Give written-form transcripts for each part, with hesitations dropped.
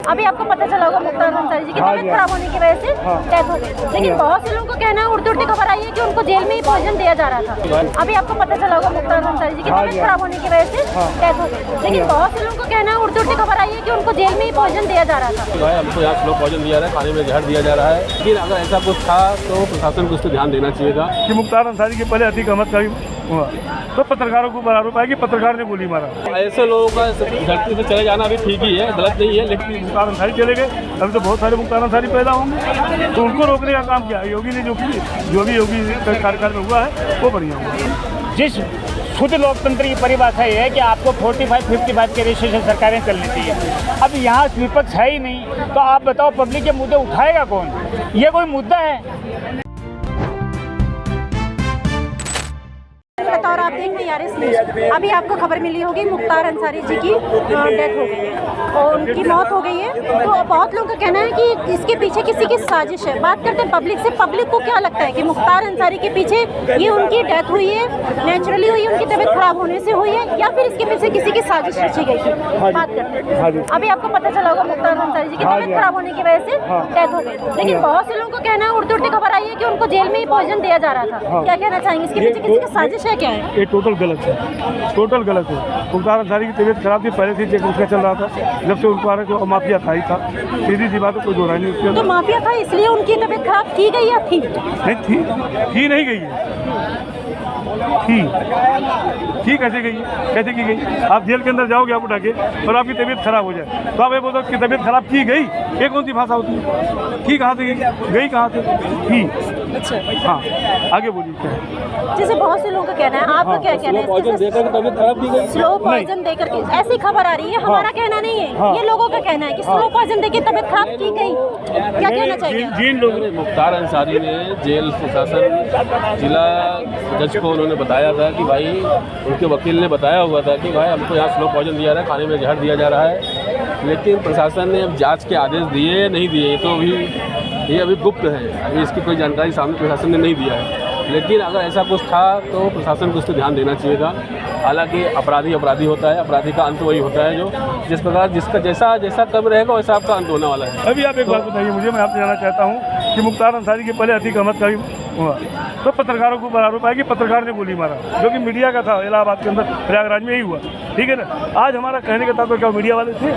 अभी आपको पता चला होगा मुख्तार अंसारी जी की तबीयत खराब होने की वजह से डेथ हो गई, लेकिन बहुत से लोगों को कहना है, उड़ती उड़ती खबर आई है कि उनको जेल में ही पॉइजन दिया जा रहा था। अभी आपको पता चला होगा मुख्तार अंसारी जी की तबीयत खराब होने की वजह से डेथ हो गई, लेकिन बहुत से लोगों को कहना है, उड़ती उड़ती खबर आई है कि उनको जेल में ही पॉइजन दिया जा रहा था। भाई हमको यहाँ स्लो पॉइजन दिया जा रहा है, खाने में जहर दिया जा रहा है। लेकिन अगर ऐसा कुछ था तो प्रशासन को उस पर ध्यान देना चाहिए था कि मुख्तार अंसारी के पहले अतीक अहमद का भी हुआ तो पत्रकारों को ऊपर आरोप है कि पत्रकार ने गोली मारा। ऐसे लोगों का धरती से चले जाना भी ठीक ही है, गलत नहीं है, लेकिन मुख्तार अंसारी चले गए, अभी तो बहुत सारे मुख्तार अंसारी पैदा होंगे, तो उनको रोकने का काम किया योगी ने। जो भी योगी कार्यकाल में हुआ है वो बढ़िया हुआ। जिस शुद्ध लोकतंत्र की परिभाषा ये है कि आपको 45-55 के रेशो से सरकारें चलनी चाहिए। अब यहाँ विपक्ष है ही नहीं, तो आप बताओ पब्लिक के मुद्दे उठाएगा कौन? ये कोई मुद्दा है? और आप देख रहे हैं अभी आपको खबर मिली होगी मुख्तार अंसारी जी की डेथ हो गई है और उनकी मौत हो गई है। तो बहुत लोगों का कहना है कि इसके पीछे किसी की साजिश है। बात करते हैं पब्लिक से, पब्लिक को क्या लगता है कि मुख्तार अंसारी के पीछे ये उनकी डेथ हुई है, नेचुरली हुई है, उनकी तबीयत खराब होने से हुई है, या फिर इसके पीछे किसी की साजिश रची गई थी? बात करते हैं अभी आपको पता चला होगा मुख्तार अंसारी जी की तबीयत खराब होने की वजह से डेथ हो गई, लेकिन बहुत से लोगों को कहना है, उड़ती उड़ती खबर आई है कि उनको जेल में ही पॉइजन दिया जा रहा था। क्या कहना चाहेंगे, इसके पीछे किसी की साजिश है क्या? ये टोटल गलत है, टोटल गलत है। मुख्तार अंसारी की तबीयत खराब थी, पहले से चेक उसका चल रहा था, जब से उनको आ रहा है माफिया था ही था, सीधी सी बात है, कोई दो राय नहीं उसके। तो माफिया था इसलिए उनकी तबीयत खराब की गई या थी? नहीं थी नहीं गई है, थी कैसे गई, कैसे की गई? आप जेल के अंदर जाओगे आप उठा के और आपकी तबीयत खराब हो जाए तो आप ये बोलो कि तबीयत खराब की गई, ये कौन सी भाषा होती है? की कहाँ से गई कहाँ से थी? अच्छा हाँ आगे बोलिए क्या? जैसे बहुत से लोगों का कहना है, आपका क्या कहना है? तबीयत खराब की गई, स्लो पॉइजन देकर के ऐसी खबर आ रही है, हमारा कहना नहीं है, ये लोगों का कहना है कि स्लो पॉइजन देकर तबीयत खराब की गई। क्या कहना चाहिए? जिन लोगों ने मुख्तार अंसारी ने जेल प्रशासन जिला जज को उन्होंने बताया था कि भाई, उनके वकील ने बताया हुआ था कि भाई हमको यहाँ स्लो पॉइजन दिया जा रहा है, खाने में जहर दिया जा रहा है, लेकिन प्रशासन ने अब जांच के आदेश दिए नहीं दिए तो ये अभी गुप्त है, अभी इसकी कोई जानकारी सामने प्रशासन ने नहीं दिया है। लेकिन अगर ऐसा कुछ था तो प्रशासन को उस पर ध्यान देना चाहिए था। हालांकि अपराधी होता है, अपराधी का अंत वही होता है जो जिस प्रकार जिसका जैसा कर्म रहेगा वैसा आपका अंत होने वाला है। अभी आप एक बात बताइए मुझे, मैं आपसे जानना चाहता हूँ कि मुख्तार अंसारी के पहले अतीक अहमद का भी हुआ तो पत्रकारों को ऊपर आरोप है कि पत्रकार ने गोली मारा, जो कि मीडिया का था, इलाहाबाद के अंदर प्रयागराज में ही हुआ, ठीक है ना? आज हमारा कहने का तात्पर्य क्या मीडिया वाले थे?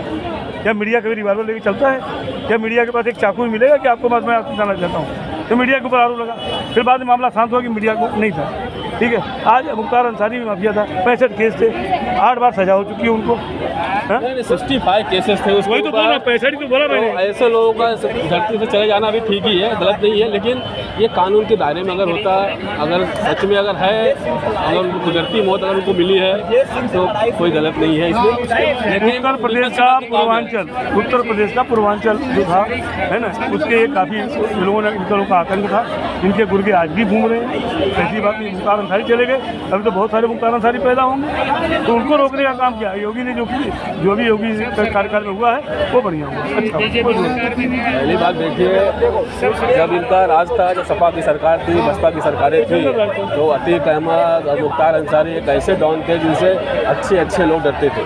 क्या मीडिया कभी रिवाल्वर लेके चलता है? क्या मीडिया के पास एक चाकू मिलेगा कि आपको बात मैं आपसे जानना चाहता हूँ? तो मीडिया के ऊपर आरोप लगा, फिर बाद में मामला शांत हुआ कि मीडिया को नहीं था, ठीक है? आज मुख्तार अंसारी भी माफिया था, 65 केस थे, 8 बार सजा हो चुकी है उनको। 65 केसेस थे, वही तो बोला, 65 तो बोला मैंने। ऐसे लोगों का धरती से चले जाना भी ठीक ही है, गलत नहीं है, लेकिन ये कानून के दायरे में अगर होता, अगर सच में अगर है, अगर उनको कुदरती मौत अगर उनको मिली है तो कोई गलत नहीं है इसमें। लेकिन उत्तर प्रदेश का पूर्वांचल जो था है ना, उसके काफ़ी लोगों का आतंक था, इनके गुर्गे आज भी घूम रहे हैं। ऐसी बात नहीं, मुख्तार अंसारी चले गए, अभी तो बहुत सारे मुख्तार अंसारी पैदा होंगे, तो उनको रोकने का काम किया योगी ने। जो भी योगी कार्यकाल में हुआ है वो बढ़िया हुआ। अच्छा, पहली बात देखिए, जब इनका राज था, जब सपा की सरकार थी, बसपा की सरकारें थी, तो अतीक अहमद और मुख्तार अंसारी एक ऐसे डॉन थे जिनसे अच्छे लोग डरते थे,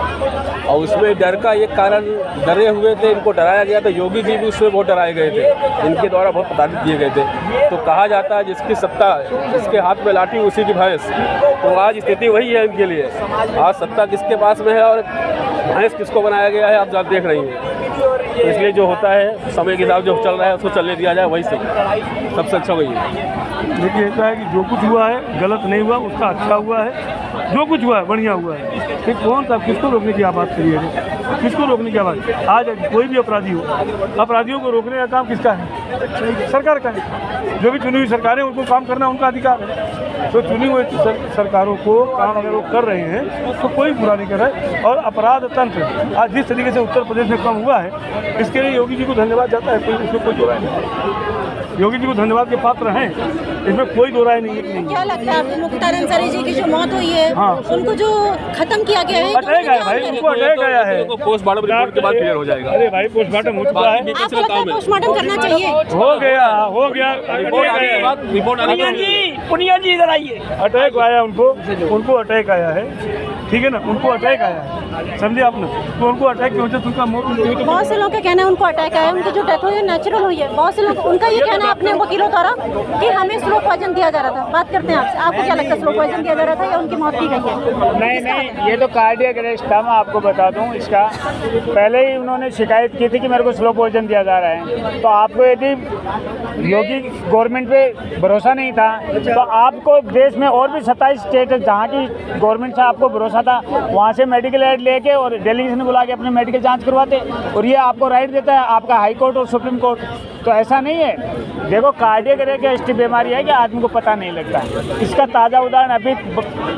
और उसमें डर का एक कारण डरे हुए थे, इनको डराया गया था। योगी जी भी उसमें बहुत डराए गए थे, इनके द्वारा बहुत प्रताड़ित किए गए थे। तो कहा जाता है जिसकी सत्ता, जिसके हाथ में लाठी उसी की भैंस, तो आज स्थिति वही है इनके लिए। आज सत्ता किसके पास में है और भैंस किसको बनाया गया है, आप देख रही हैं। तो इसलिए जो होता है समय के हिसाब जो चल रहा है उसको चलने दिया जाए, वही सबसे अच्छा वही है। देखिए ऐसा है कि जो कुछ हुआ है गलत नहीं हुआ, उसका अच्छा हुआ है, जो कुछ हुआ है बढ़िया हुआ है। फिर कौन सा किसको रोकने की बात करिएगा, किसको रोकने की बात? आज कोई भी अपराधी हो, अपराधियों को रोकने का काम किसका है? सरकार का है। जो भी चुनी हुई सरकारें उनको काम करना उनका अधिकार है। तो चुनी हुई सरकारों को काम अगर वो कर रहे हैं तो कोई बुरा नहीं कर रहा है। और अपराध तंत्र आज जिस तरीके से उत्तर प्रदेश में कम हुआ है, इसके लिए योगी जी को धन्यवाद जाता है, कोई इसमें कोई बुरा नहीं। योगी जी को धन्यवाद के पात्र हैं, इसमें कोई दो राय नहीं है। क्या लगता है आपको मुख्तार अंसारी जी की जो मौत हुई है, हाँ। उनको जो खत्म किया गया है, अटैक आया भाई, उनको अटैक आया है। पोस्टमार्टम रिपोर्ट के बाद क्लियर हो जाएगा। अरे भाई पोस्टमार्टम हो चुका है, आपको लगता है पोस्टमार्टम करना चाहिए? हो गया रिपोर्ट आने के बाद रिपोर्ट आने के बाद पुनिया जी इधर आइए। अटैक आया उनको अटैक आया है, ठीक है ना, उनको अटैक आया है, समझे आपने, तो उनको अटैक की वजह से उनका मौत हुई। तो बहुत से लोगों का कहना है उनको अटैक आया है, उनकी जो डेथ हुई है नेचुरल हुई है। बहुत से लोग उनका ये कहना है अपने वकीलों द्वारा कि हमें स्लो पॉइजन दिया जा रहा था। बात करते हैं आपसे, आपको क्या लगता है स्लो पॉइजन दिया जा रहा था या उनकी मौत की गई है? नहीं, ये तो कार्डियक अरेस्ट था। मैं आपको बता दूं, इसका पहले ही उन्होंने शिकायत की थी कि मेरे को स्लो पॉइजन दिया जा रहा है। तो आपको यदि योगी गवर्नमेंट पे भरोसा नहीं था तो आपको देश में और भी 27 स्टेट है जहाँ की गवर्नमेंट से आपको भरोसा था, वहाँ से मेडिकल एड लेके और डेलीगेशन बुला के अपने मेडिकल जांच करवाते, और ये आपको राइट देता है आपका हाई कोर्ट और सुप्रीम कोर्ट। तो ऐसा नहीं है। देखो कार्डियक अरेस्ट बीमारी है कि आदमी को पता नहीं लगता। इसका ताज़ा उदाहरण अभी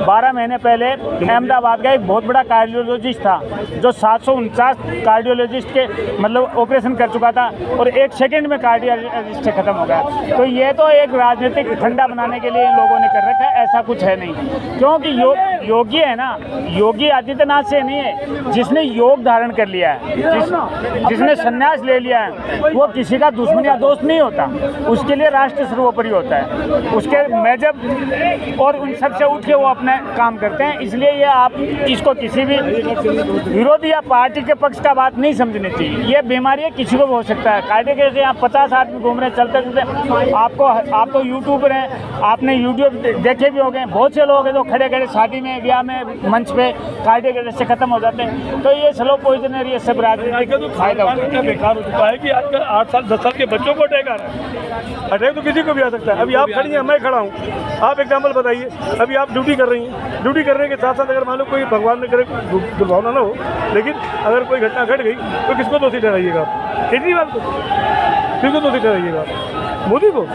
12 महीने पहले अहमदाबाद का एक बहुत बड़ा कार्डियोलॉजिस्ट था जो 749 कार्डियोलॉजिस्ट के मतलब ऑपरेशन कर चुका था और 1 सेकंड में कार्डियोलॉजिस्ट से खत्म हो गया। तो ये तो एक राजनीतिक ठंडा बनाने के लिए इन लोगों ने कर रखा है, ऐसा कुछ है नहीं। क्योंकि योगी है ना, योगी आदित्यनाथ से नहीं है, जिसने योग धारण कर लिया है, जिसने संन्यास ले लिया है, वो किसी का दुश्मन या दोस्त नहीं होता। उसके लिए राष्ट्र सर्वोपरि होता है, उसके मजहब और उन सब से उठ के वो अपने काम करते हैं। इसलिए ये आप इसको किसी भी विरोधी या पार्टी के पक्ष का बात नहीं समझनी चाहिए। ये बीमारी किसी को भी हो सकता है। कार्डियक अरेस्ट यहाँ 50 आदमी घूम रहे चलते चलते, आप तो यूट्यूबर हैं, आपने यूट्यूब देखे भी हो गए, बहुत से लोग हैं जो खड़े खड़े शादी में ब्याह में मंच पे कार्डियक अरेस्ट से खत्म हो जाते हैं। तो ये स्लो पॉइजन है, ये सब राजनीतिक फायदा बेकार हो चुका है कि आजकल 8 साल 10 साल के बच्चों को अटैक आ रहा है। अटैक तो किसी को भी आ सकता है। अभी आप खड़ी हैं, मैं खड़ा हूँ, आप एग्जाम्पल बताइए। अभी आप ड्यूटी कर रही हैं, ड्यूटी करने के साथ साथ अगर मान लो कोई भगवान ने करे दुर्भावना ना हो, लेकिन अगर कोई घटना घट गई तो किसको दोषी ठहराइएगा आप? केजरीवाल को? किसको दोषी ठहराइएगा? मोदी को?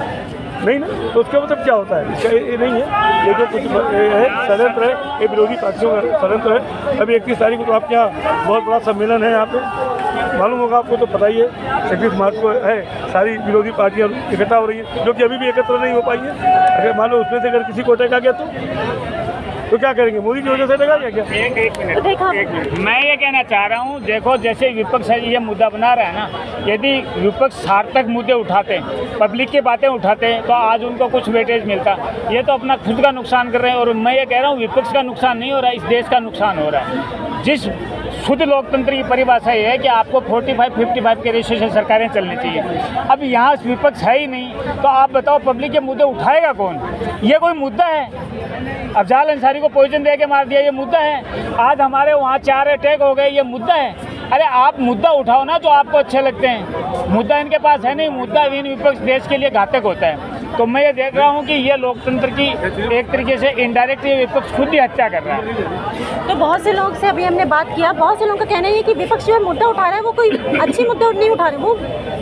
नहीं ना। तो उसका मतलब क्या होता है? ये नहीं है, ये जो कुछ है षड्यंत्र है, ये विरोधी पार्टियों का षड्यंत्र है। अभी 31 तारीख को तो आपके यहाँ बहुत बड़ा सम्मेलन है, यहाँ पे मालूम होगा आपको, तो पता ही है 31 मार्च को है, सारी विरोधी पार्टियाँ इकट्ठा हो रही है, जो कि अभी भी एकत्र नहीं हो पाई है। अगर मान लो उसमें से अगर किसी को अटैक आ गया तो क्या करेंगे? मोदी की वजह से अटैक आ गया क्या? एक मिनट, मैं ये कहना चाह रहा हूँ, देखो जैसे विपक्ष ये मुद्दा बना रहा है ना, यदि विपक्ष सार्थक मुद्दे उठाते, पब्लिक की बातें उठाते, तो आज उनको कुछ वेटेज मिलता। ये तो अपना खुद का नुकसान कर रहे हैं। और मैं ये कह रहा हूँ विपक्ष का नुकसान नहीं हो रहा है, इस देश का नुकसान हो रहा है। जिस शुद्ध लोकतंत्र की परिभाषा ये है कि आपको 45-55 के रेशियो से सरकारें चलनी चाहिए। अब यहाँ विपक्ष है ही नहीं, तो आप बताओ पब्लिक के मुद्दे उठाएगा कौन? ये कोई मुद्दा है? अफजाल अंसारी को पॉइजन दे के मार दिया, ये मुद्दा है? आज हमारे वहाँ 4 अटैक हो गए, ये मुद्दा है? अरे आप मुद्दा उठाओ ना जो आपको अच्छे लगते हैं। मुद्दा इनके पास है नहीं, मुद्दा इन विपक्ष देश के लिए घातक होता है। तो मैं ये देख रहा हूँ कि ये लोकतंत्र की एक तरीके से इनडायरेक्ट विपक्ष खुद ही हत्या कर रहा है। तो बहुत से लोग से अभी हमने बात किया, बहुत से लोगों का कहना है कि विपक्ष जो मुद्दा उठा रहा है वो कोई अच्छी मुद्दा नहीं उठा रहे, वो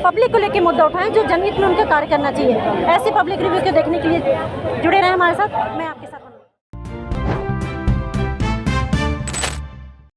पब्लिक को लेकर मुद्दा उठाएं जो जनहित में उनका कार्य करना चाहिए। ऐसे पब्लिक रिव्यू को देखने के लिए जुड़े रहें हमारे साथ। मैं आपके